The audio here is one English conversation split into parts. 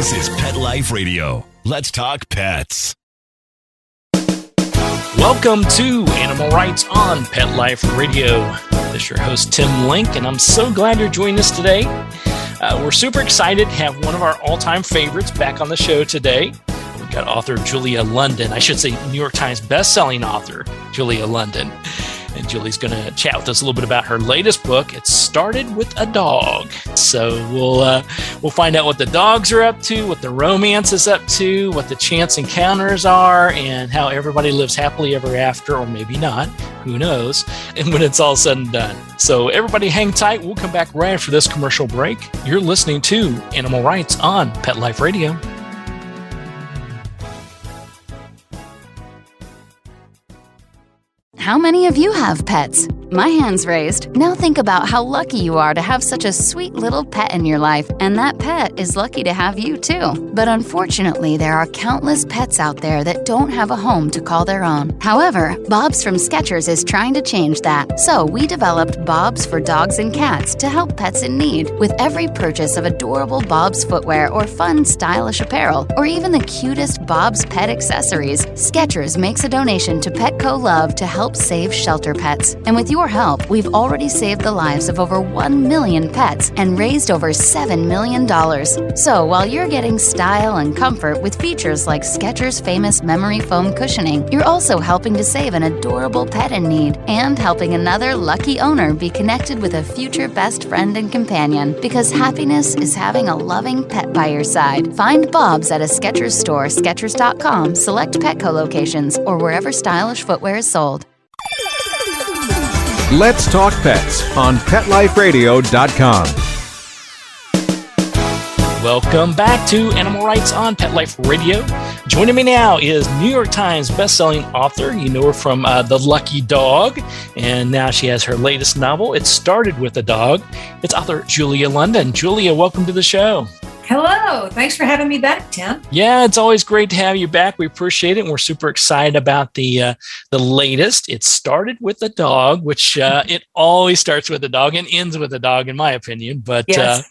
This is Pet Life Radio. Let's talk pets. Welcome to Animal Rights on Pet Life Radio. This is your host, Tim Link, and I'm so glad you're joining us today. We're super excited to have one of our all-time favorites back on the show today. We've got author Julia London. I should say New York Times best-selling author Julia London. And Julie's going to chat with us a little bit about her latest book. It started with a dog. So we'll find out what the dogs are up to, what the romance is up to, what the chance encounters are, and how everybody lives happily ever after, or maybe not. Who knows? And when it's all said and done. So everybody hang tight. We'll come back right after this commercial break. You're listening to Animal Rights on Pet Life Radio. How many of you have pets? My hand's raised. Now think about how lucky you are to have such a sweet little pet in your life, and that pet is lucky to have you too. But unfortunately, there are countless pets out there that don't have a home to call their own. However, Bob's from Skechers is trying to change that. So we developed Bob's for dogs and cats to help pets in need. With every purchase of adorable Bob's footwear or fun, stylish apparel, or even the cutest Bob's pet accessories, Skechers makes a donation to Petco Love to help save shelter pets. And with your help, we've already saved the lives of over 1 million pets and raised over $7 million. So while you're getting style and comfort with features like Skechers' famous memory foam cushioning, you're also helping to save an adorable pet in need and helping another lucky owner be connected with a future best friend and companion, because happiness is having a loving pet by your side. Find Bob's at a Skechers store, Skechers.com, select Petco locations, or wherever stylish footwear is sold. Let's Talk Pets on PetLifeRadio.com. Welcome back to Animal Rights on Pet Life Radio. Joining me now is New York Times bestselling author. You know her from The Lucky Dog, and now she has her latest novel, It Started with a Dog. It's author Julia London. Julia, welcome to the show. Hello. Thanks for having me back, Tim. Yeah, it's always great to have you back. We appreciate it, and we're super excited about the latest. It started with a dog, which it always starts with a dog and ends with a dog, in my opinion. But yes.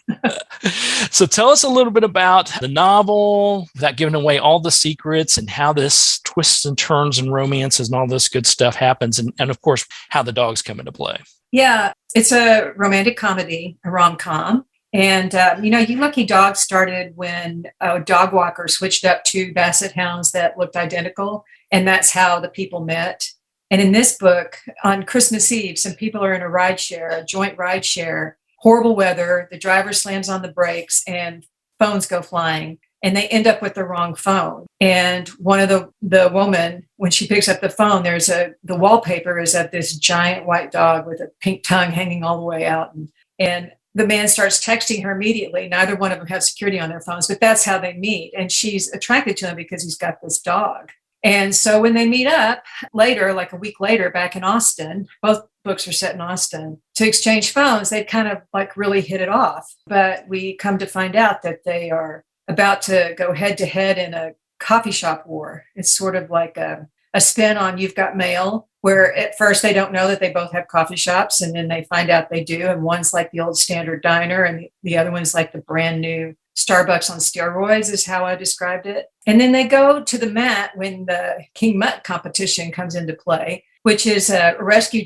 So tell us a little bit about the novel, without giving away all the secrets, and how this twists and turns and romances and all this good stuff happens, and of course, how the dogs come into play. Yeah, it's a romantic comedy, a rom-com. And, You Lucky Dog started when a dog walker switched up two basset hounds that looked identical. And that's how the people met. And in this book, on Christmas Eve, some people are in a joint ride share, horrible weather. The driver slams on the brakes and phones go flying. And they end up with the wrong phone. And one of the woman, when she picks up the phone, the wallpaper is of this giant white dog with a pink tongue hanging all the way out. And the man starts texting her immediately. Neither one of them have security on their phones, but that's how they meet. And she's attracted to him because he's got this dog. And so when they meet up later, like a week later, back in Austin, both books are set in Austin, to exchange phones, they kind of like really hit it off. But we come to find out that they are about to go head to head in a coffee shop war. It's sort of like a spin on You've Got Mail, where at first they don't know that they both have coffee shops, and then they find out they do. And one's like the old Standard Diner, and the other one's like the brand new Starbucks on steroids, is how I described it. And then they go to the mat when the King Mutt competition comes into play, which is a rescue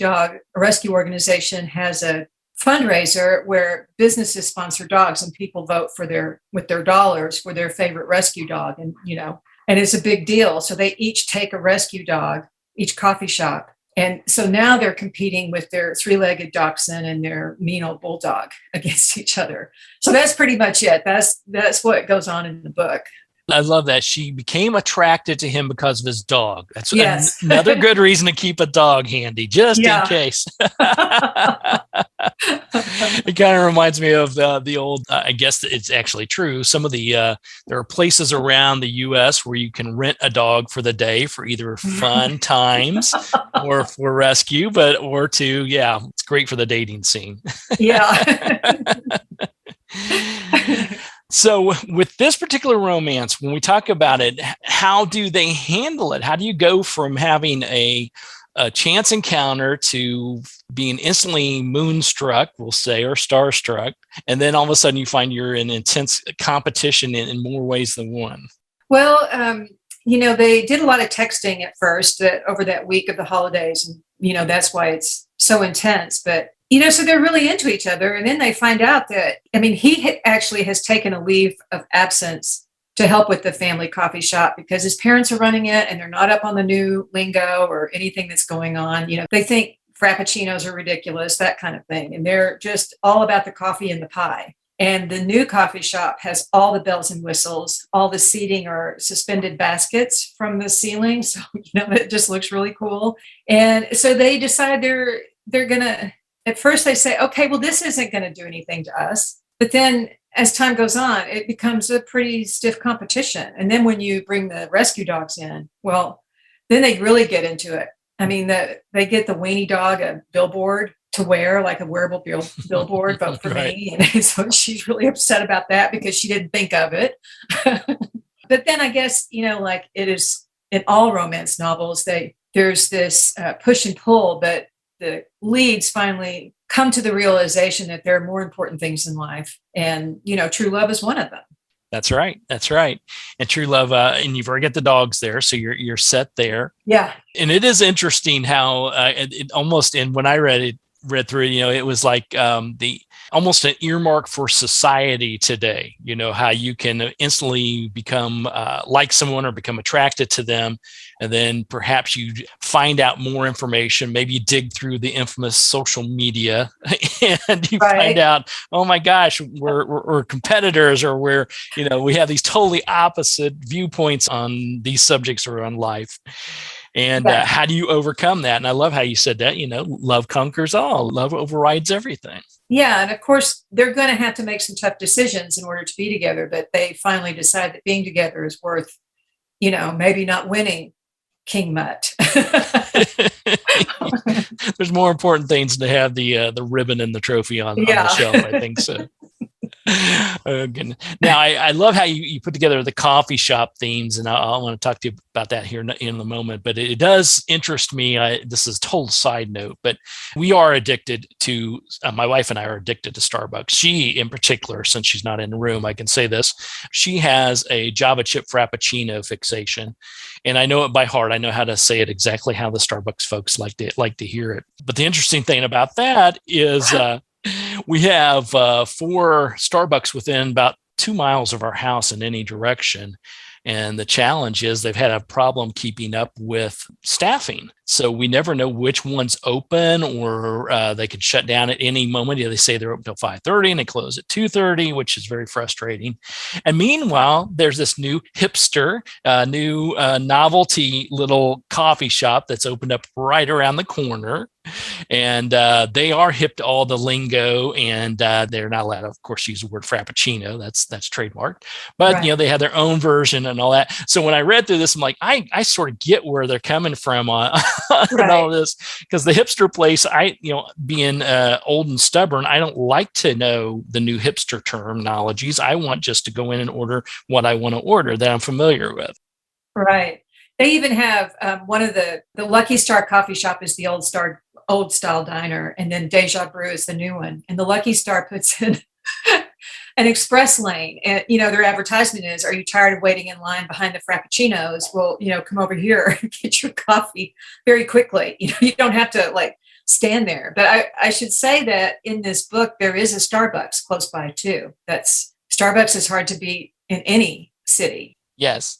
organization has a fundraiser where businesses sponsor dogs and people vote with their dollars for their favorite rescue dog. And it's a big deal. So they each take a rescue dog, each coffee shop. And so now they're competing with their three-legged dachshund and their mean old bulldog against each other. So that's pretty much it. That's what goes on in the book. I love that. She became attracted to him because of his dog. That's yes. Another good reason to keep a dog handy, just in case. It kind of reminds me of the old, I guess it's actually true. Some of there are places around the U.S. where you can rent a dog for the day for either fun times or for rescue, it's great for the dating scene. Yeah. So with this particular romance, when we talk about it, how do they handle it? How do you go from having a a chance encounter to being instantly moonstruck, we'll say, or starstruck, and then all of a sudden you find you're in intense competition in more ways than one? Well, they did a lot of texting at first over that week of the holidays. And, that's why it's so intense. But, so they're really into each other. And then they find out that, he actually has taken a leave of absence to help with the family coffee shop because his parents are running it and they're not up on the new lingo or anything that's going on. They think frappuccinos are ridiculous, that kind of thing. And they're just all about the coffee and the pie. And the new coffee shop has all the bells and whistles. All the seating are suspended baskets from the ceiling. So, it just looks really cool. And so they decide they're going to, at first they say, okay, well, this isn't going to do anything to us. But then as time goes on, it becomes a pretty stiff competition. And then when you bring the rescue dogs in, well, then they really get into it. They get the weenie dog a billboard to wear, like a wearable billboard, vote for Right. me. And so she's really upset about that because she didn't think of it. But then I guess, like it is in all romance novels, there's this push and pull, but the leads finally come to the realization that there are more important things in life. And, true love is one of them. That's right. And true love, and you've already got the dogs there, so you're set there. Yeah. And it is interesting how it almost, and when I read through it, it was like the almost an earmark for society today. How you can instantly become like someone or become attracted to them, and then perhaps you find out more information. Maybe you dig through the infamous social media, and you find out, oh my gosh, we're competitors, or we have these totally opposite viewpoints on these subjects or on life. And how do you overcome that? And I love how you said that, love conquers all. Love overrides everything. Yeah. And of course, they're going to have to make some tough decisions in order to be together. But they finally decide that being together is worth, maybe not winning King Mutt. There's more important things to have the ribbon and the trophy on the shelf, I think so. Now, I love how you put together the coffee shop themes, and I want to talk to you about that here in a moment. But it does interest me. This is a total side note, but we are addicted to, my wife and I are addicted to Starbucks. She, in particular, since she's not in the room, I can say this. She has a Java chip Frappuccino fixation, and I know it by heart. I know how to say it exactly how the Starbucks folks like to hear it. But the interesting thing about that is we have 4 Starbucks within about 2 miles of our house in any direction. And the challenge is they've had a problem keeping up with staffing. So we never know which one's open, or they could shut down at any moment. They say they're open till 5:30 and they close at 2:30, which is very frustrating. And meanwhile, there's this new hipster, new novelty little coffee shop that's opened up right around the corner. And they are hip to all the lingo, and they're not allowed to, of course, use the word frappuccino. That's trademarked. But they have their own version and all that. So when I read through this, I'm like, I sort of get where they're coming from on all this, because the hipster place, being old and stubborn, I don't like to know the new hipster terminologies. I want just to go in and order what I want to order that I'm familiar with. Right. They even have one of the Lucky Star coffee shop is the old style diner, and then Deja Brew is the new one. And the Lucky Star puts in an express lane, and their advertisement is, "Are you tired of waiting in line behind the frappuccinos? Well, come over here and get your coffee very quickly. You don't have to stand there." But I should say that in this book there is a Starbucks close by too. Starbucks is hard to beat in any city. Yes.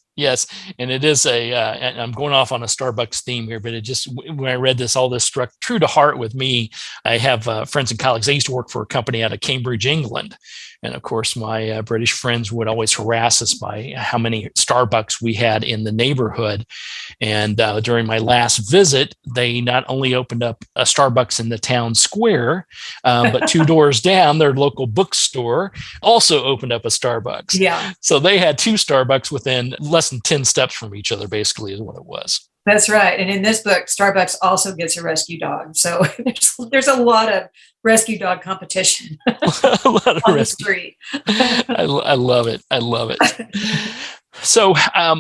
And it is and I'm going off on a Starbucks theme here, but it just, when I read this, all this struck true to heart with me. I have friends and colleagues. I used to work for a company out of Cambridge, England. And of course, my British friends would always harass us by how many Starbucks we had in the neighborhood. And during my last visit, they not only opened up a Starbucks in the town square, but 2 doors down, their local bookstore also opened up a Starbucks. Yeah. So they had 2 Starbucks within less than 10 steps from each other, basically, is what it was. That's right. And in this book, Starbucks also gets a rescue dog. So there's a lot of rescue dog competition a lot of on the street. I love it. So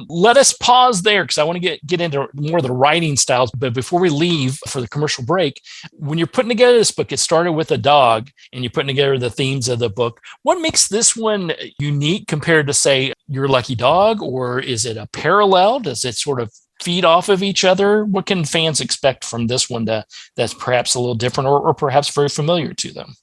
let us pause there because I want to get into more of the writing styles. But before we leave for the commercial break, when you're putting together this book, it started with a dog and you're putting together the themes of the book. What makes this one unique compared to, say, Your Lucky Dog? Or is it a parallel? Does it sort of feed off of each other? What can fans expect from this one that's perhaps a little different or perhaps very familiar to them?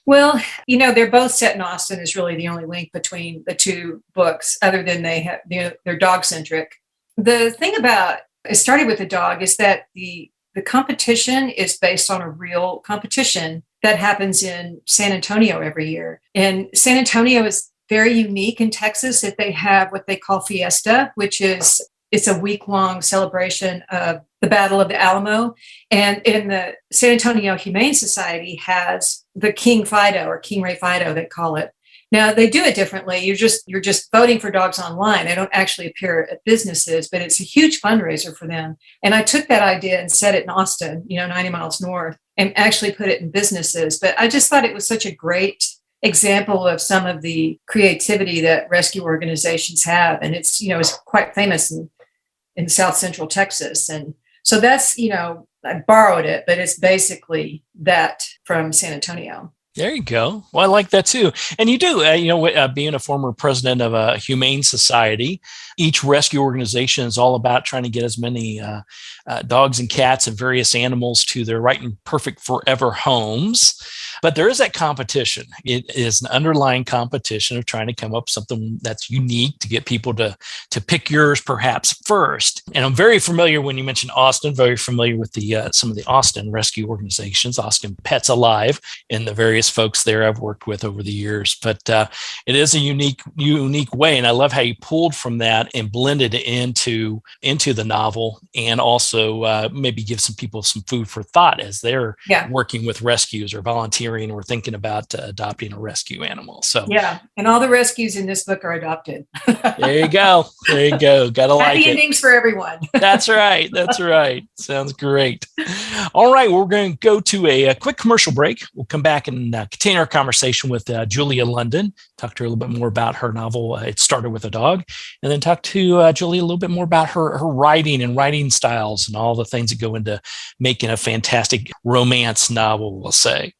Well, they're both set in Austin is really the only link between the two books, other than they're dog centric. The thing about it started with a dog is that the competition is based on a real competition that happens in San Antonio every year. And San Antonio is very unique in Texas that they have what they call Fiesta, which is it's a week-long celebration of the Battle of the Alamo. And in the San Antonio Humane Society has the King Fido or King Ray Fido, they call it. Now they do it differently. You're just voting for dogs online. They don't actually appear at businesses, but it's a huge fundraiser for them. And I took that idea and set it in Austin, 90 miles north, and actually put it in businesses. But I just thought it was such a great example of some of the creativity that rescue organizations have. And it's quite famous in South Central Texas. And so that's, I borrowed it, but it's basically that from San Antonio. There you go. Well, I like that too. And you do, being a former president of a humane society, each rescue organization is all about trying to get as many dogs and cats and various animals to their right and perfect forever homes. But there is that competition. It is an underlying competition of trying to come up with something that's unique to get people to pick yours perhaps first. And I'm very familiar when you mentioned Austin, very familiar with the some of the Austin rescue organizations, Austin Pets Alive, and the various folks there I've worked with over the years. But it is a unique way. And I love how you pulled from that and blended it into the novel, and also maybe give some people some food for thought as they're working with rescues or volunteering or thinking about adopting a rescue animal. So yeah, and all the rescues in this book are adopted. There you go. Gotta like it. Happy endings for everyone. That's right. Sounds great. All right, we're going to go to a quick commercial break. We'll come back and continue our conversation with Julia London, talk to her a little bit more about her novel, It Started With a Dog, and then talk to Julia a little bit more about her writing and writing styles and all the things that go into making a fantastic romance novel, we'll say.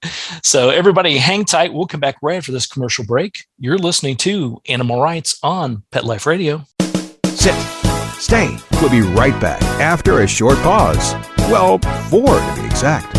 So everybody hang tight. We'll come back right after this commercial break. You're listening to Animal Rights on Pet Life Radio. Sit. Stay. We'll be right back after a short pause. Well, 4 to be exact.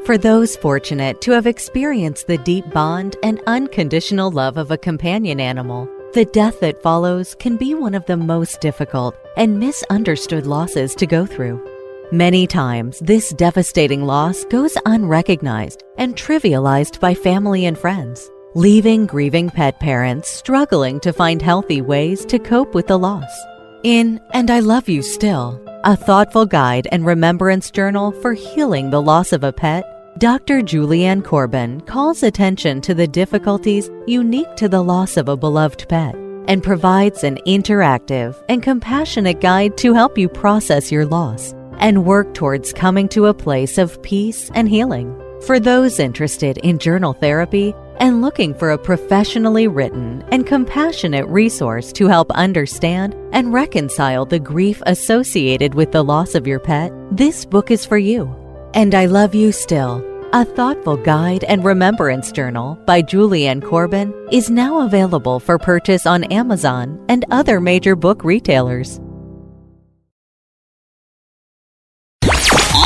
For those fortunate to have experienced the deep bond and unconditional love of a companion animal, the death that follows can be one of the most difficult and misunderstood losses to go through. Many times, this devastating loss goes unrecognized and trivialized by family and friends, leaving grieving pet parents struggling to find healthy ways to cope with the loss. In And I Love You Still, a thoughtful guide and remembrance journal for healing the loss of a pet, Dr. Julianne Corbin calls attention to the difficulties unique to the loss of a beloved pet and provides an interactive and compassionate guide to help you process your loss and work towards coming to a place of peace and healing. For those interested in journal therapy and looking for a professionally written and compassionate resource to help understand and reconcile the grief associated with the loss of your pet, this book is for you. And I Love You Still, a thoughtful guide and remembrance journal by Julianne Corbin, is now available for purchase on Amazon and other major book retailers.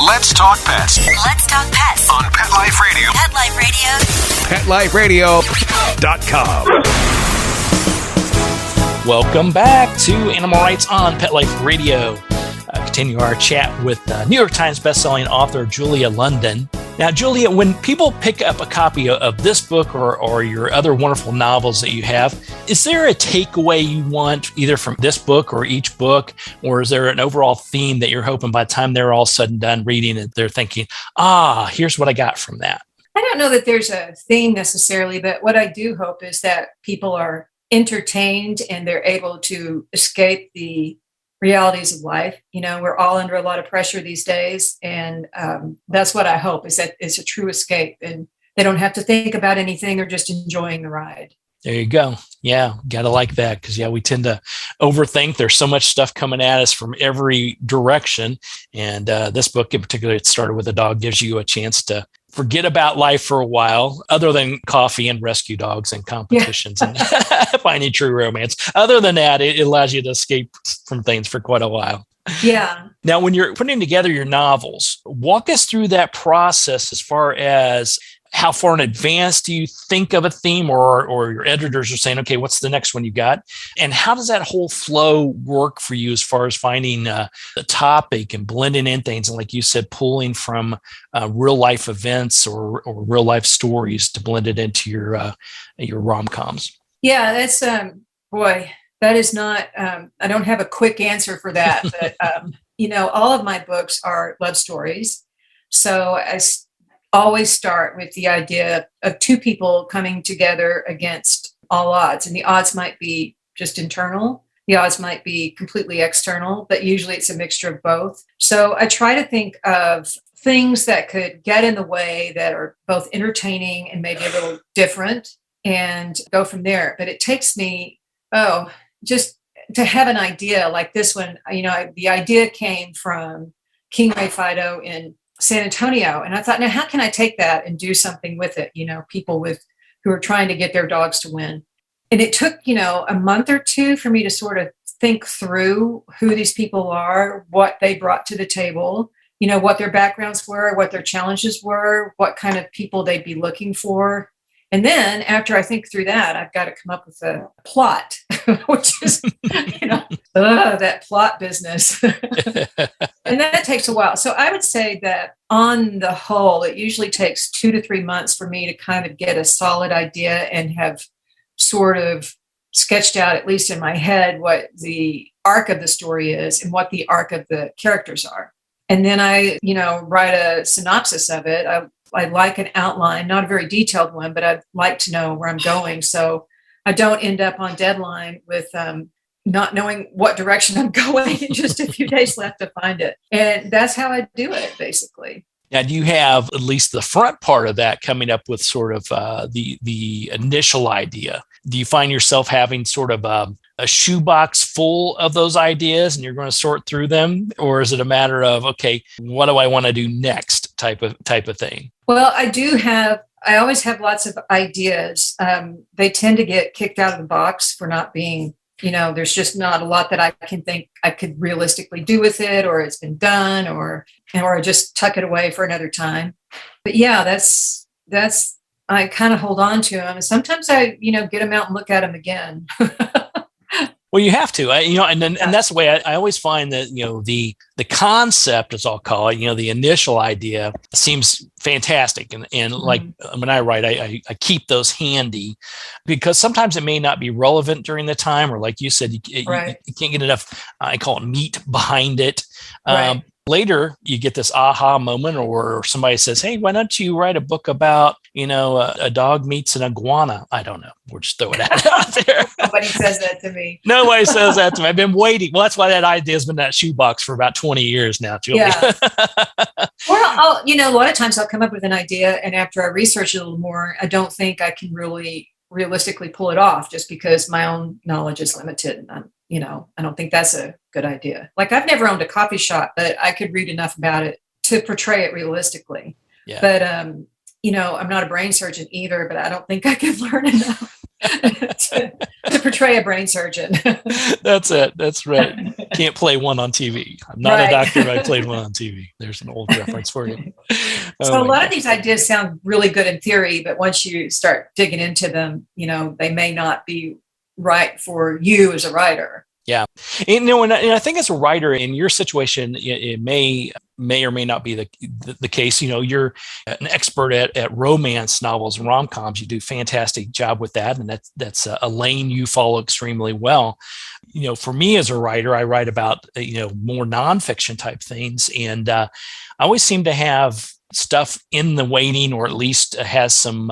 Let's talk pets. Let's talk pets On Pet Life Radio. Pet Life Radio. PetLifeRadio.com. Welcome back to Animal Rights on Pet Life Radio. Continue our chat with New York Times bestselling author Julia London. Now, Julia, when people pick up a copy of this book or your other wonderful novels that you have, is there a takeaway you want either from this book or each book, or is there an overall theme that you're hoping by the time they're all said and done reading it, they're thinking, here's what I got from that? I don't know that there's a theme necessarily, but what I do hope is that people are entertained and they're able to escape the realities of life. We're all under a lot of pressure these days. And that's what I hope, is that it's a true escape and they don't have to think about anything. They're just enjoying the ride. There you go. Yeah, got to like that because, we tend to overthink. There's so much stuff coming at us from every direction. And this book in particular, it started with a dog, gives you a chance to forget about life for a while, other than coffee and rescue dogs and competitions and finding true romance. Other than that, it allows you to escape from things for quite a while. Yeah. Now, when you're putting together your novels, walk us through that process as far as how far in advance do you think of a theme, or your editors are saying, okay, what's the next one you got? And how does that whole flow work for you as far as finding the topic and blending in things? And like you said, pulling from real life events or real life stories to blend it into your rom-coms. Yeah, that's, boy, that is not, I don't have a quick answer for that, but, all of my books are love stories. So I always start with the idea of two people coming together against all odds. And the odds might be just internal. The odds might be completely external, but usually it's a mixture of both. So I try to think of things that could get in the way that are both entertaining and maybe a little different and go from there. But it takes me, just to have an idea like this one. The idea came from King Ray Fido in San Antonio. And I thought, now how can I take that and do something with it? People who are trying to get their dogs to win. And it took, a month or two for me to sort of think through who these people are, what they brought to the table, what their backgrounds were, what their challenges were, what kind of people they'd be looking for. And then after I think through that, I've got to come up with a plot, which is, that plot business. And that takes a while. So I would say that on the whole, it usually takes 2 to 3 months for me to kind of get a solid idea and have sort of sketched out, at least in my head, what the arc of the story is and what the arc of the characters are. And then I, write a synopsis of it. I like an outline, not a very detailed one, but I'd like to know where I'm going. So I don't end up on deadline with not knowing what direction I'm going and just a few days left to find it. And that's how I do it, basically. Now, do you have at least the front part of that coming up with sort of the initial idea? Do you find yourself having sort of a shoebox full of those ideas and you're going to sort through them? Or is it a matter of, okay, what do I want to do next type of thing? Well, I always have lots of ideas. They tend to get kicked out of the box for not being, there's just not a lot that I can think I could realistically do with it, or it's been done, or I just tuck it away for another time. But yeah, that's I kind of hold on to them. And sometimes I, get them out and look at them again. Well, you have to, and that's the way I always find that, the concept, as I'll call it, the initial idea seems fantastic. And like when I write, I keep those handy because sometimes it may not be relevant during the time, or like you said, you can't get enough, I call it meat behind it. Right. Later, you get this aha moment, or somebody says, hey, why don't you write a book about, a dog meets an iguana? I don't know. We're just throwing that out there. Nobody says that to me. Nobody says that to me. I've been waiting. Well, that's why that idea has been in that shoebox for about 20 years now, Julie. Yeah. Well, a lot of times I'll come up with an idea, and after I research it a little more, I don't think I can really realistically pull it off just because my own knowledge is limited. And I don't think that's a good idea. Like, I've never owned a coffee shop, but I could read enough about it to portray it realistically. Yeah. But, I'm not a brain surgeon either, but I don't think I could learn enough to portray a brain surgeon. That's it. That's right. Can't play one on TV. I'm not a doctor, but I played one on TV. There's an old reference for you. So a lot of these ideas sound really good in theory, but once you start digging into them, they may not be right for you as a writer. Yeah. And I think as a writer in your situation, it may or may not be the case. You're an expert at romance novels and rom-coms. You do a fantastic job with that. And that's a lane you follow extremely well. For me as a writer, I write about, more nonfiction type things. And I always seem to have stuff in the waiting, or at least has some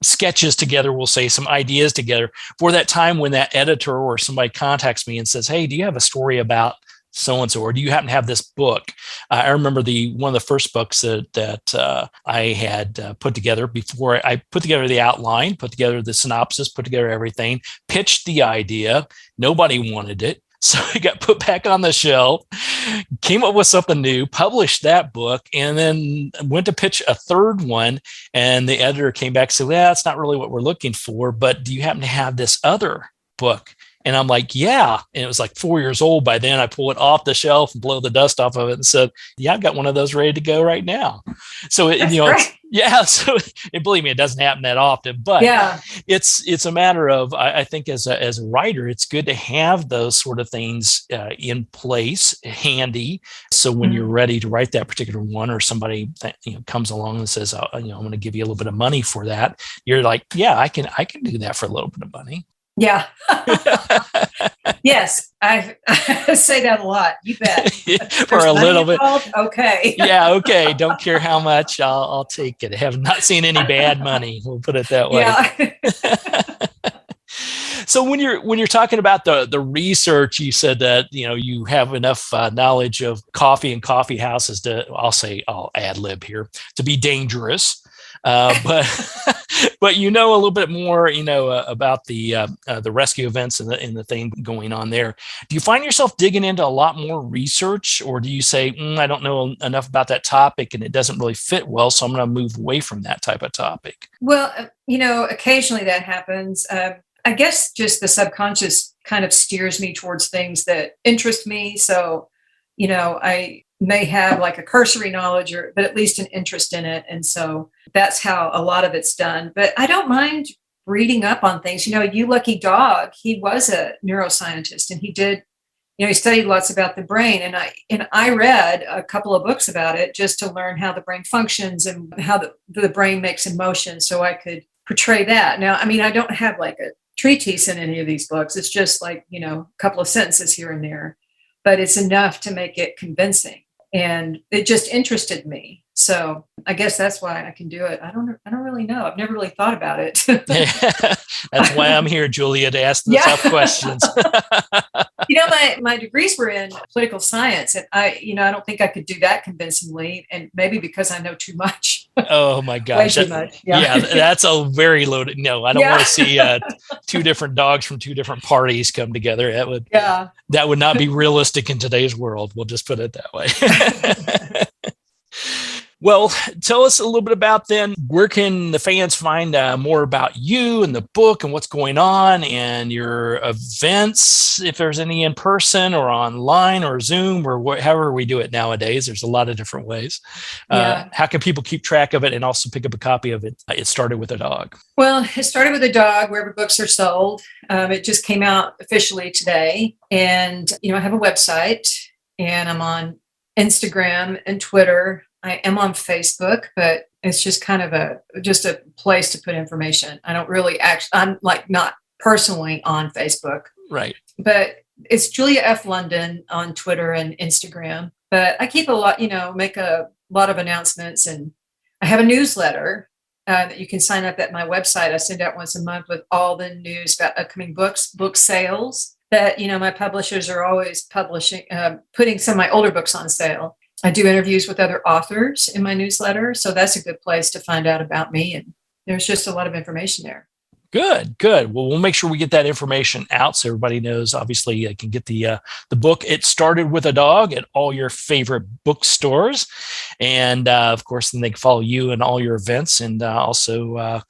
sketches together, we'll say some ideas together for that time when that editor or somebody contacts me and says, hey, do you have a story about so-and-so, or do you happen to have this book? I remember one of the first books that I had put together before I put together the outline, put together the synopsis, put together everything, pitched the idea. Nobody wanted it. So it got put back on the shelf, came up with something new, published that book, and then went to pitch a third one. And the editor came back and said, well, that's not really what we're looking for, but do you happen to have this other book? And I'm like, yeah. And it was like 4 years old by then. I pull it off the shelf and blow the dust off of it and said, yeah, I've got one of those ready to go right now. So, So and believe me, it doesn't happen that often, but it's a matter of, I think as a writer, it's good to have those sort of things in place, handy. So when you're ready to write that particular one, or somebody comes along and says, I'm going to give you a little bit of money for that, you're like, yeah, I can do that for a little bit of money. Yeah. Yes. I say that a lot. You bet. For a little bit. Okay. Yeah. Okay. Don't care how much. I'll take it. I have not seen any bad money. We'll put it that way. Yeah. So when you're talking about the research, you said that, you have enough knowledge of coffee and coffee houses I'll ad lib here, to be dangerous. But a little bit more, about the rescue events and the thing going on there. Do you find yourself digging into a lot more research, or do you say, I don't know enough about that topic and it doesn't really fit well, so I'm going to move away from that type of topic? Well, occasionally that happens. I guess just the subconscious kind of steers me towards things that interest me. So, I may have like a cursory knowledge but at least an interest in it. And so that's how a lot of it's done. But I don't mind reading up on things. You Lucky Dog, he was a neuroscientist, and he did, he studied lots about the brain. And I read a couple of books about it just to learn how the brain functions and how the brain makes emotion, so I could portray that. Now, I don't have like a treatise in any of these books. It's just like, a couple of sentences here and there, but it's enough to make it convincing. And it just interested me. So I guess that's why I can do it. I don't really know. I've never really thought about it. That's why I'm here, Julia, to ask the tough questions. My degrees were in political science, and I don't think I could do that convincingly, and maybe because I know too much. Oh my gosh. Way too much. Yeah, that's a very loaded. No, I don't want to see two different dogs from two different parties come together. That would not be realistic in today's world. We'll just put it that way. Well, tell us a little bit about then, where can the fans find more about you and the book and what's going on and your events, if there's any in person or online or Zoom or however we do it nowadays. There's a lot of different ways. How can people keep track of it and also pick up a copy of it? It Started with a Dog. Well, It Started with a Dog, wherever books are sold. It just came out officially today. And, I have a website, and I'm on Instagram and Twitter. I am on Facebook, but it's just kind of a place to put information. I don't really I'm like not personally on Facebook. Right. But it's Julia F. London on Twitter and Instagram. But I keep a lot, make a lot of announcements, and I have a newsletter that you can sign up at my website. I send out once a month with all the news about upcoming books, book sales that, my publishers are always publishing, putting some of my older books on sale. I do interviews with other authors in my newsletter. So that's a good place to find out about me. And there's just a lot of information there. Good. Well, we'll make sure we get that information out so everybody knows. Obviously, I can get the book It Started with a Dog at all your favorite bookstores. And of course, then they can follow you and all your events, and also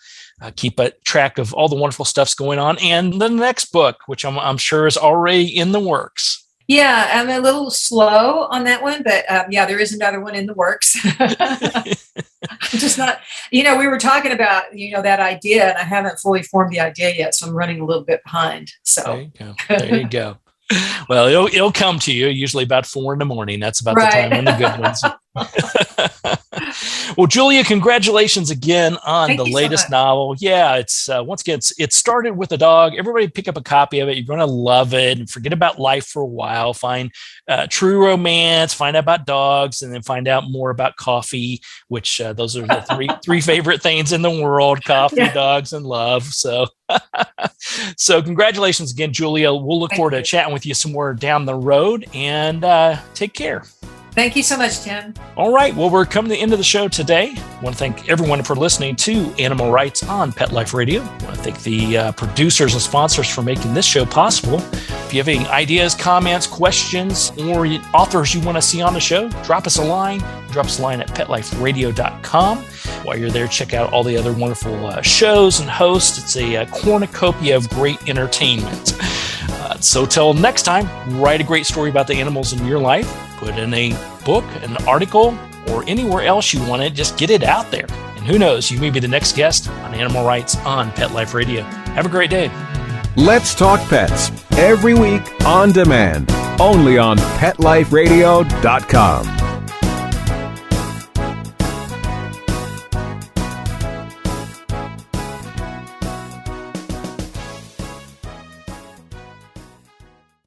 keep a track of all the wonderful stuff's going on. And the next book, which I'm sure is already in the works. Yeah, I'm a little slow on that one, but there is another one in the works. I'm just not, we were talking about, that idea, and I haven't fully formed the idea yet, so I'm running a little bit behind. So there you go. Well, it'll come to you usually about 4 a.m. That's about the time when the good ones. Well, Julia, congratulations again on the latest novel. Yeah, it's once again, It Started with a Dog. Everybody pick up a copy of it. You're going to love it, and forget about life for a while. Find true romance, find out about dogs, and then find out more about coffee, which those are the three favorite things in the world: coffee, dogs, and love. So So congratulations again, Julia. We'll look forward to chatting with you some more down the road, and take care. Thank you so much, Tim. All right. Well, we're coming to the end of the show today. I want to thank everyone for listening to Animal Rights on Pet Life Radio. I want to thank the producers and sponsors for making this show possible. If you have any ideas, comments, questions, or authors you want to see on the show, drop us a line. Drop us a line at petliferadio.com. While you're there, check out all the other wonderful shows and hosts. It's a cornucopia of great entertainment. So till next time, write a great story about the animals in your life. Put in a book, an article, or anywhere else you want it. Just get it out there. And who knows, you may be the next guest on Animal Rights on Pet Life Radio. Have a great day. Let's Talk Pets, every week on demand, only on PetLifeRadio.com.